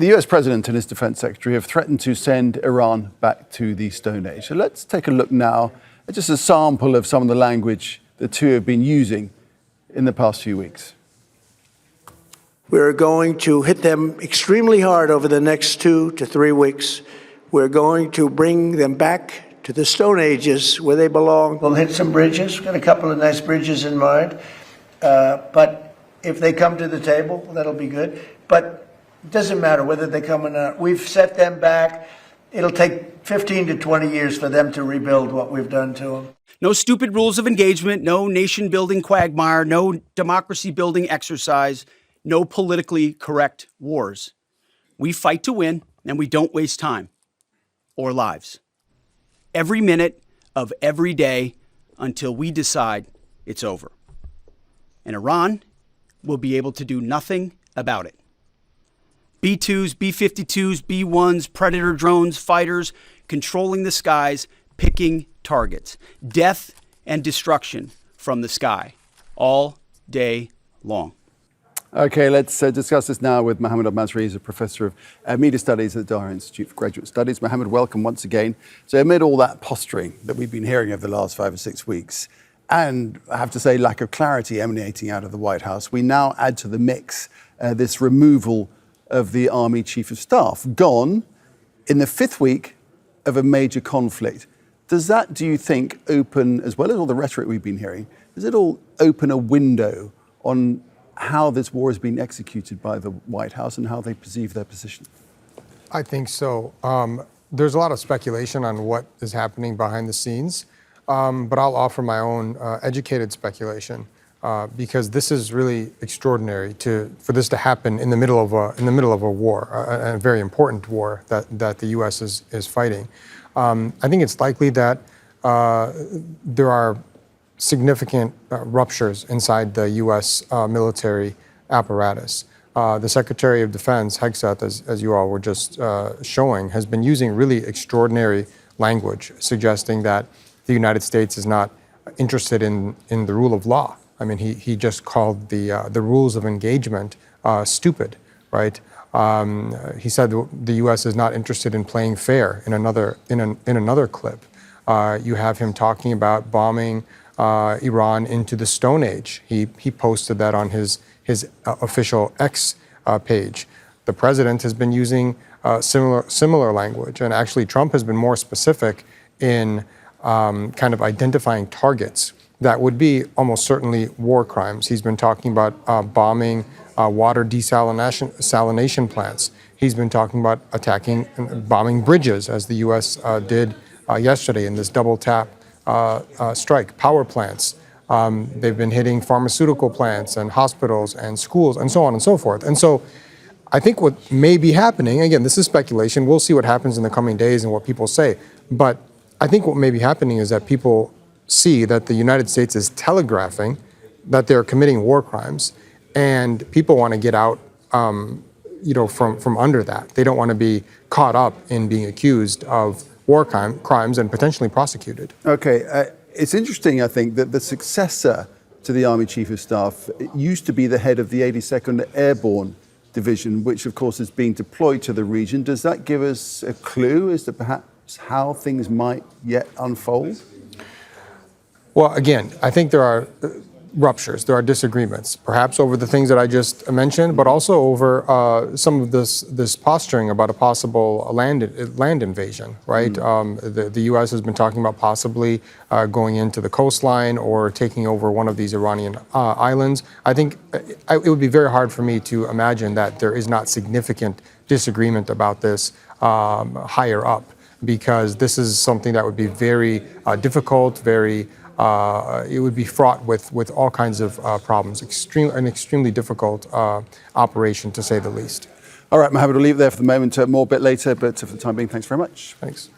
The US President and his Defense Secretary have threatened to send Iran back to the Stone Age. So let's take a look now at just a sample of some of the language the two have been using in the past few weeks. We're going to hit them extremely hard over the next 2 to 3 weeks. We're going to bring them back to the Stone Ages where they belong. We'll hit some bridges. We've got a couple of nice bridges in mind. But if they come to the table, that'll be good. But it doesn't matter whether they come or not. We've set them back. It'll take 15 to 20 years for them to rebuild what we've done to them. No stupid rules of engagement, no nation-building quagmire, no democracy-building exercise, no politically correct wars. We fight to win, and we don't waste time or lives. Every minute of every day until we decide it's over. And Iran will be able to do nothing about it. B-2s, B-52s, B-1s, Predator drones, fighters, controlling the skies, picking targets. Death and destruction from the sky, all day long. Okay, let's discuss this now with Mohamad Elmasry. He's a professor of media studies at the Doha Institute for Graduate Studies. Mohamad, welcome once again. So amid all that posturing that we've been hearing over the last 5 or 6 weeks, and I have to say lack of clarity emanating out of the White House, we now add to the mix this removal of the Army Chief of Staff, gone in the 5th week of a major conflict. Does that, do you think, open, as well as all the rhetoric we've been hearing, does it all open a window on how this war is being executed by the White House and how they perceive their position? I think so. There's a lot of speculation on what is happening behind the scenes, but I'll offer my own educated speculation. Because this is really extraordinary for this to happen in the middle of a war, a very important war that the U.S. is fighting. I think it's likely that there are significant ruptures inside the U.S. military apparatus. The Secretary of Defense, Hegseth, as you all were just showing, has been using really extraordinary language, suggesting that the United States is not interested in the rule of law. I mean, he just called the rules of engagement stupid, right? He said the U.S. is not interested in playing fair. In another clip, you have him talking about bombing Iran into the Stone Age. He posted that on his official X page. The president has been using similar language, and actually Trump has been more specific in kind of identifying targets that would be almost certainly war crimes. He's been talking about bombing water desalination plants. He's been talking about attacking and bombing bridges, as the U.S. did yesterday in this double tap strike, power plants. They've been hitting pharmaceutical plants and hospitals and schools and so on and so forth. And so I think what may be happening, again, this is speculation. We'll see what happens in the coming days and what people say. But I think what may be happening is that people see that the United States is telegraphing that they're committing war crimes, and people want to get out, from under that. They don't want to be caught up in being accused of war crimes and potentially prosecuted. Okay, it's interesting, I think, that the successor to the Army Chief of Staff used to be the head of the 82nd Airborne Division, which of course is being deployed to the region. Does that give us a clue as to perhaps how things might yet unfold? Well, again, I think there are ruptures, there are disagreements, perhaps over the things that I just mentioned, but also over some of this posturing about a possible land invasion, right? The U.S. has been talking about possibly going into the coastline or taking over one of these Iranian islands. I think it would be very hard for me to imagine that there is not significant disagreement about this higher up, because this is something that would be very difficult, it would be fraught with all kinds of problems. An extremely difficult operation, to say the least. All right, Mohamad, we'll leave it there for the moment. More a bit later, but for the time being, thanks very much. Thanks.